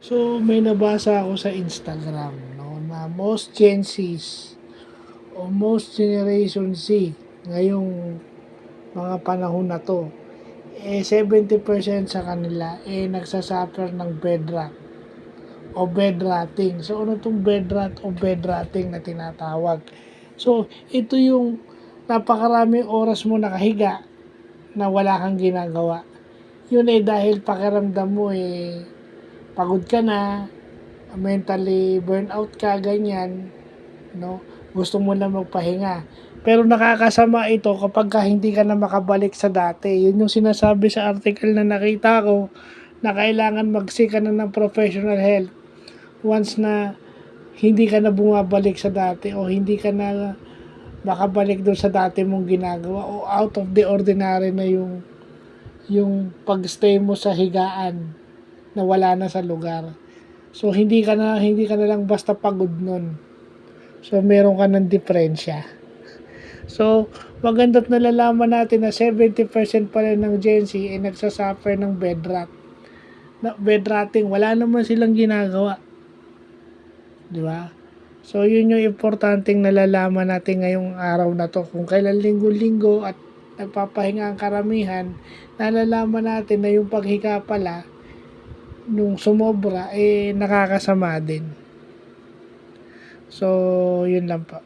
So, may nabasa ako sa Instagram, no, na most Gen Zs o most Generation Z ngayong mga panahon na to, 70% sa kanila nagsasuffer ng bed rot o bed rotting. So, ano itong bed rot o bed rotting na tinatawag? So, ito yung napakaraming oras mo nakahiga na wala kang ginagawa. Yun dahil pakiramdam mo pagod ka na, mentally burnout ka, ganyan, no? Gusto mo na magpahinga. Pero nakakasama ito kapag hindi ka na makabalik sa dati. Yun yung sinasabi sa article na nakita ko na kailangan mag-seek ka na ng professional help once na hindi ka na bumabalik sa dati o hindi ka na makabalik doon sa dati mong ginagawa o out of the ordinary na yung pagstay mo sa higaan na wala na sa lugar. So hindi ka na lang basta pagod nun. So meron ka ng diferensya. So maganda't nalalaman natin na 70% pa rin ng Gen Z nagsasuffer ng bed rot. Bed rotting, wala naman silang ginagawa. Di ba? So yun yung importanteng nalalaman natin ngayong araw na to. Kung kailan linggo-linggo at nagpapahinga ang karamihan, nalalaman natin na yung paghiga pala nung sumobra nakakasama din. So yun lang po.